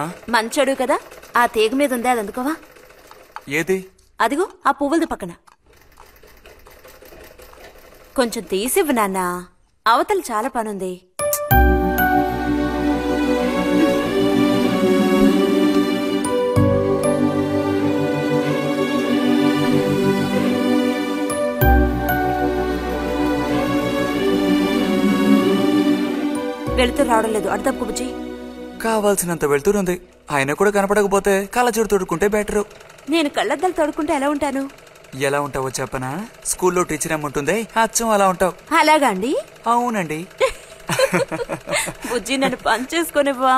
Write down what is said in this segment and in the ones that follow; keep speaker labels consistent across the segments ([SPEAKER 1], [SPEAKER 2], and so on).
[SPEAKER 1] మంచోడు కదా, ఆ తీగ మీద ఉంది, అది అందుకోవా?
[SPEAKER 2] ఏది?
[SPEAKER 1] అదిగో ఆ పువ్వులది పక్కన. కొంచెం తీసివ్వు నాన్న, అవతల చాలా పనుంది. వెళుతూ రావడం లేదు, అర్థపు బుజ్జి.
[SPEAKER 2] కావాల్సినంత వెళ్తూరుంది, ఆయన కూడా కనపడకపోతే కళ్ళజోడు తోడుకుంటే బెటరు.
[SPEAKER 1] నేను కళ్ళద్దాలు తోడుకుంటే ఎలా ఉంటాను?
[SPEAKER 2] ఎలా ఉంటావో చెప్పనా? స్కూల్లో టీచర్ ఏముంటుంది, అచ్చం అలా ఉంటావు.
[SPEAKER 1] అలాగా అండి?
[SPEAKER 2] అవునండి.
[SPEAKER 1] బుజ్జి నన్ను పని చేసుకునివ్వా.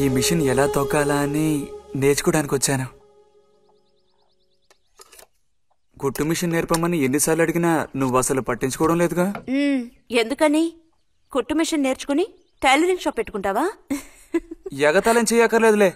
[SPEAKER 2] ఈ మిషన్ ఎలా తొక్కాలా అని నేర్చుకోవడానికి వచ్చాను. కుట్టు మిషన్ నేర్పమని ఎన్నిసార్లు అడిగినా నువ్వు అసలు పట్టించుకోవడం లేదుగా.
[SPEAKER 1] ఎందుకని? కుట్టు మిషన్ నేర్చుకుని టైలరింగ్ షాప్ పెట్టుకుంటావా?
[SPEAKER 2] ఎగతాళం చేయక్కర్లేదులే.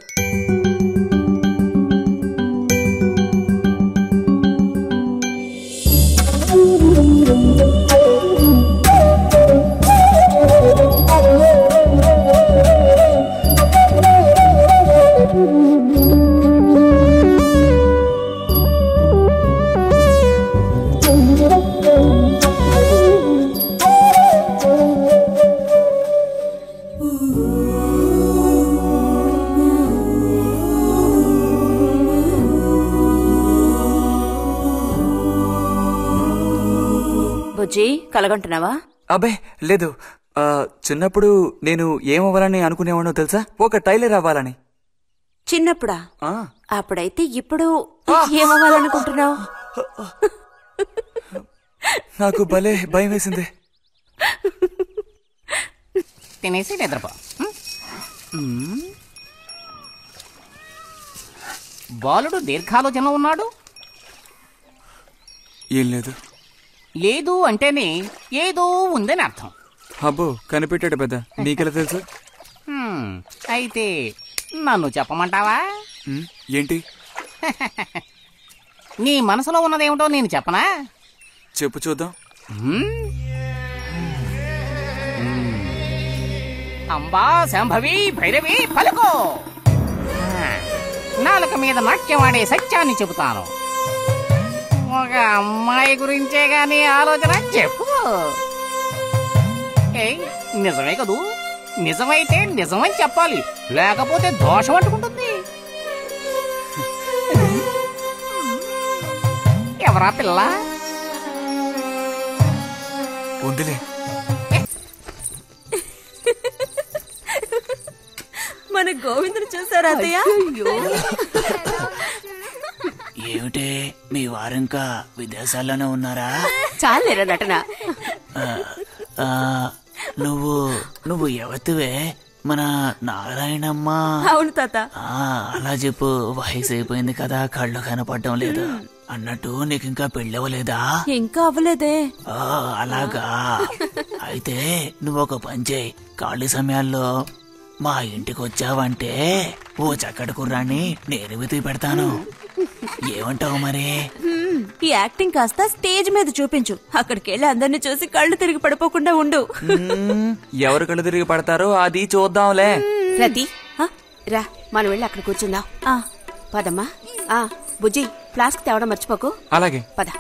[SPEAKER 1] బుజ్జి కలగంటున్నావా?
[SPEAKER 2] అబ్బే లేదు, చిన్నప్పుడు నేను ఏమవ్వాలని అనుకునేవాడో తెలుసా? ఒక టైలర్ అవ్వాలని.
[SPEAKER 1] చిన్నప్పుడా? అప్పుడైతే ఇప్పుడు ఏమవ్వాలనుకుంటున్నావు?
[SPEAKER 2] నాకు భలే భయం వేసింది.
[SPEAKER 3] తినేసి నిద్రపో. బాలుడు దీర్ఘాలోచనలో ఉన్నాడు.
[SPEAKER 2] ఏం లేదు.
[SPEAKER 3] లేదు అంటేనే ఏదో ఉందని అర్థం.
[SPEAKER 2] అబ్బో కనిపెట్టాడు పెద్ద, నీకెలా తెలుసు?
[SPEAKER 3] అయితే నన్ను చెప్పమంటావా?
[SPEAKER 2] ఏంటి?
[SPEAKER 3] నీ మనసులో ఉన్నదేమిటో నేను చెప్పనా?
[SPEAKER 2] చెప్పు చూద్దాం.
[SPEAKER 3] అంబా శాంభవి భైరవి పలుకో. నాలుక మీద నాట్యమాడే సత్యాన్ని చెబుతాను. ఒక అమ్మాయి గురించే గాని ఆలోచన చెప్పు. నిజమే కదూ? నిజమైతే నిజమని చెప్పాలి, లేకపోతే దోషం అంటుకుంటుంది. ఎవరా పిల్ల?
[SPEAKER 2] ఉందిలే.
[SPEAKER 1] మన గోవిందుని చూసారా అత్తయ్య?
[SPEAKER 4] ఏమిటే మీ వారింకా విదేశాల్లోనే ఉన్నారా?
[SPEAKER 1] చాలేరా నటన.
[SPEAKER 4] నువ్వు ఎవతివే? మన నారాయణమ్మ?
[SPEAKER 1] అవును తాత.
[SPEAKER 4] అలా చెప్పు, వయసు అయిపోయింది కదా, కళ్ళు కనపడటం లేదు. అన్నట్టు నీకు ఇంకా పెళ్ళవలేదా?
[SPEAKER 1] ఇంకా అవ్వలేదే.
[SPEAKER 4] అలాగా. అయితే నువ్వు ఒక పని చేయి, ఖాళీ సమయాల్లో మా ఇంటికి వచ్చావంటే ఓ చక్కటి కుర్రాన్ని నేను వెతికి పెడతాను. ఏమంటావు మరి?
[SPEAKER 1] ఈ యాక్టింగ్ కాస్త స్టేజ్ మీద చూపించు, అక్కడికి వెళ్ళి అందరినీ చూసి కళ్ళు తిరిగి పడిపోకుండా ఉండు.
[SPEAKER 2] ఎవరు కళ్ళు తిరిగి పడతారో అది చూద్దాంలే.
[SPEAKER 5] రతి రా, మనం వెళ్ళి అక్కడ కూర్చుందాం. పదమ్మా. బుజ్జి ఫ్లాస్క్ తేవడం మర్చిపోకు.
[SPEAKER 2] అలాగే
[SPEAKER 5] పద.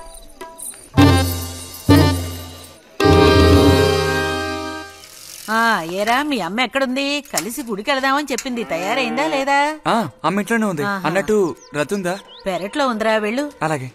[SPEAKER 6] ఏరా మీ అమ్మ ఎక్కడుంది? కలిసి గుడికి వెళదామని చెప్పింది, తయారైందా లేదా?
[SPEAKER 2] అమ్మ ఇంట్లోనే ఉంది. అన్నట్టు రతుందా?
[SPEAKER 6] పెరట్లో ఉందిరా, వెళ్ళు.
[SPEAKER 2] అలాగే.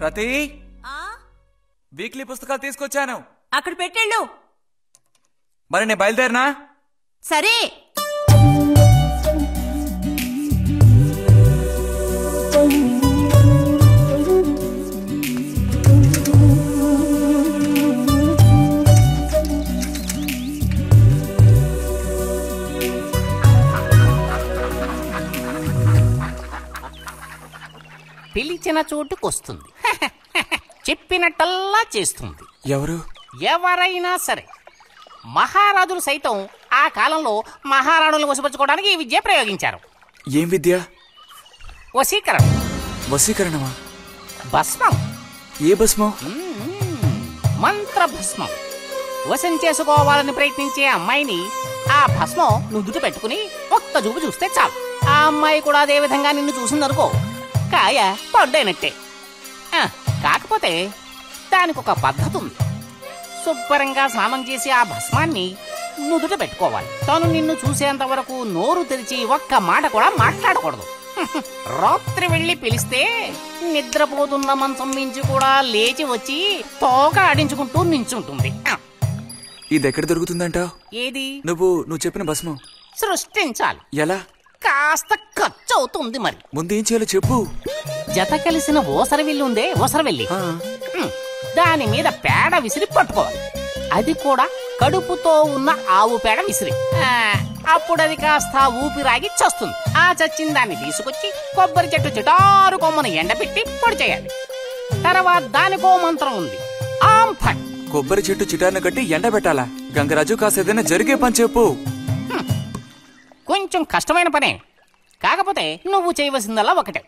[SPEAKER 2] రతి, వీక్లీ పుస్తకాలు తీసుకొచ్చాను.
[SPEAKER 1] అక్కడ పెట్టేళ్ళు.
[SPEAKER 2] మరి నేను బయలుదేరినా?
[SPEAKER 1] సరే.
[SPEAKER 3] పిలిచిన చోటుకొస్తుంది. చెప్పినట్టల్లా చేస్తుంది.
[SPEAKER 2] ఎవరు?
[SPEAKER 3] ఎవరైనా సరే. మహారాజులు సైతం ఆ కాలంలో మహారాణులను వశపరచుకోవడానికి ఈ విద్య ప్రయోగించారు.
[SPEAKER 2] ఏం విద్య?
[SPEAKER 3] వశీకరణం.
[SPEAKER 2] వశీకరణమా?
[SPEAKER 3] భస్మం.
[SPEAKER 2] ఏ భస్మం?
[SPEAKER 3] మంత్ర భస్మం. వశం చేసుకోవాలని ప్రయత్నించే అమ్మాయిని ఆ భస్మం నుదుట పెట్టుకుని ఒక్క చూపు చూస్తే చాలు. ఆ అమ్మాయి కూడా అదే విధంగా నిన్ను చూసిందనుకో, కాయ పడ్డైనట్టే. కాకపోతే దానికి ఒక పద్ధతి ఉంది. శుభ్రంగా స్నానం చేసి ఆ భస్మాన్ని నుదుట పెట్టుకోవాలి. తను నిన్ను చూసేంత వరకు నోరు తెరిచి ఒక్క మాట కూడా మాట్లాడకూడదు. రాత్రి వెళ్ళి పిలిస్తే నిద్రపోతున్న మంచం మించి కూడా లేచి వచ్చి తోక ఆడించుకుంటూ నించుంటుంది.
[SPEAKER 2] ఇది ఎక్కడ దొరుకుతుందంటావు?
[SPEAKER 3] ఏది?
[SPEAKER 2] నువ్వు చెప్పిన భస్మం
[SPEAKER 3] సృష్టించాలి.
[SPEAKER 2] ఎలా?
[SPEAKER 3] కాస్త ఖర్చు అవుతుంది. మరి
[SPEAKER 2] ముందు ఏం చేయాలో చెప్పు.
[SPEAKER 3] జత కలిసిన ఓసరవిల్లి ఉందే, ఓసరవెల్లి, దాని మీద పేడ విసిరి పట్టుకోవాలి. అది కూడా కడుపుతో ఉన్న ఆవు పేడ విసిరి. అప్పుడు అది కాస్త ఊపిరాగి చస్తుంది. ఆ చచ్చిన దాన్ని తీసుకొచ్చి కొబ్బరి చెట్టు చిటారు కొమ్మను ఎండబెట్టి పొడి చేయాలి. తర్వాత దానికో మంత్రం ఉంది, ఆం ఫట్.
[SPEAKER 2] కొబ్బరి చెట్టు చిటార్ను కట్టి ఎండబెట్టాలా? గంగరాజు కాసేదైనా జరిగే పని చెప్పు.
[SPEAKER 3] కొంచెం కష్టమైన పనే. కాకపోతే నువ్వు చేయవలసిందల్లా ఒకటే,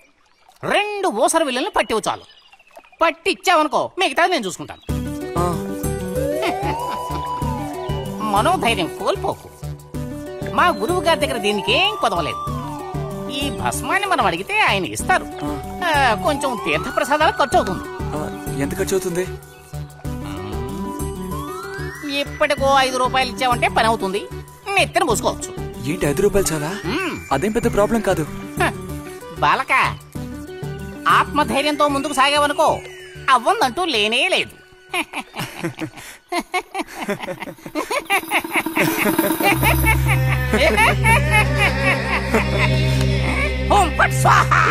[SPEAKER 3] 2 ఊసర విల్లుల్ని పట్టివు చాలు. పట్టిచ్చావనుకో, మిగతాది నేను చూసుకుంటాను. మనోధైర్యం కోల్పోకు. మా గురువు గారి దగ్గర దీనికేం కొదవలేదు. ఈ భస్మాన్ని మనం అడిగితే ఆయన ఇస్తారు. కొంచెం తీర్థ ప్రసాదాలు ఖర్చు అవుతుంది.
[SPEAKER 2] ఎంత ఖర్చు అవుతుంది?
[SPEAKER 3] ఇప్పటికో 5 రూపాయలు ఇచ్చావంటే పని అవుతుంది. నెత్తిన మూసుకోవచ్చు.
[SPEAKER 2] ఏంటి 5 రూపాయలు చాలా? అదేం పెద్ద ప్రాబ్లం కాదు.
[SPEAKER 3] బాలక, ఆత్మధైర్యంతో ముందుకు సాగావనుకో, అవ్వందంటూ లేనే లేదు. ఓం ఫట్ స్వాహా.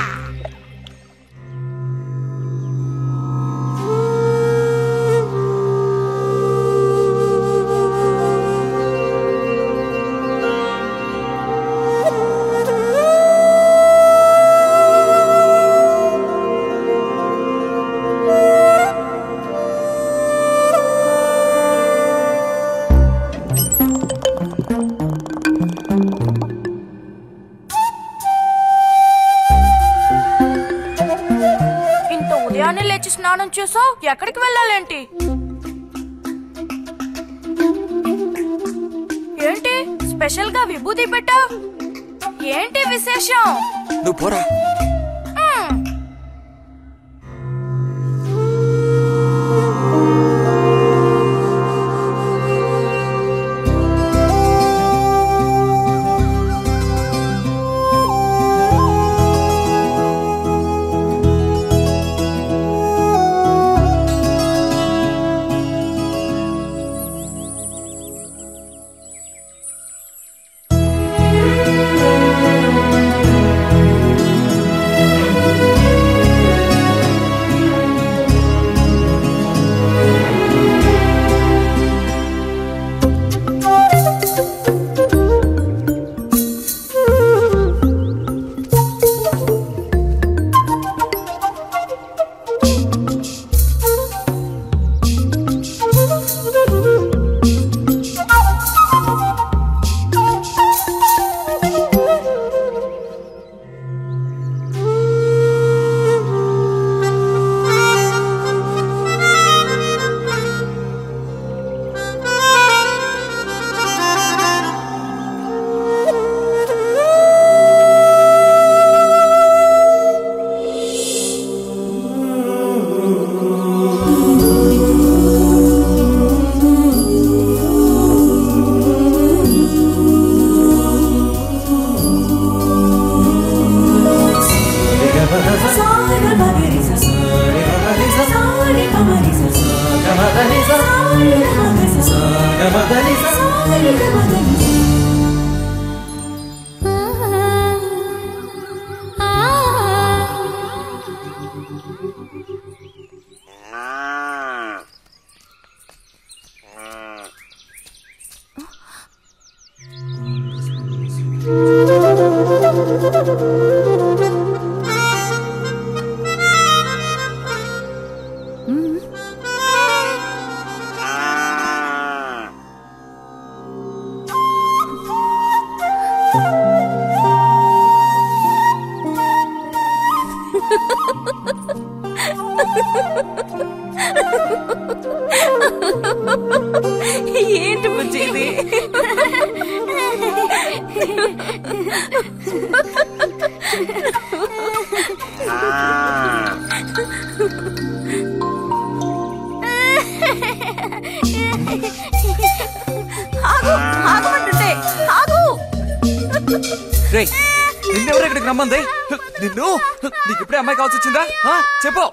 [SPEAKER 1] స్నానం చేసావు, ఎక్కడికి వెళ్ళాలేంటి? ఏంటి స్పెషల్ గా విభూతి పెట్టావు? ఏంటి విశేషం?
[SPEAKER 2] నువ్వు పోరా.
[SPEAKER 1] ఏంటి బుజ్జి ఇది? ఆగమంటుంటే ఆగు.
[SPEAKER 2] రేయ్ నిన్నెవరు ఇక్కడికి రమ్మంది? నిన్ను నీకు ఇప్పుడే అమ్మాయి కావాల్సి వచ్చిందా? చెప్పు.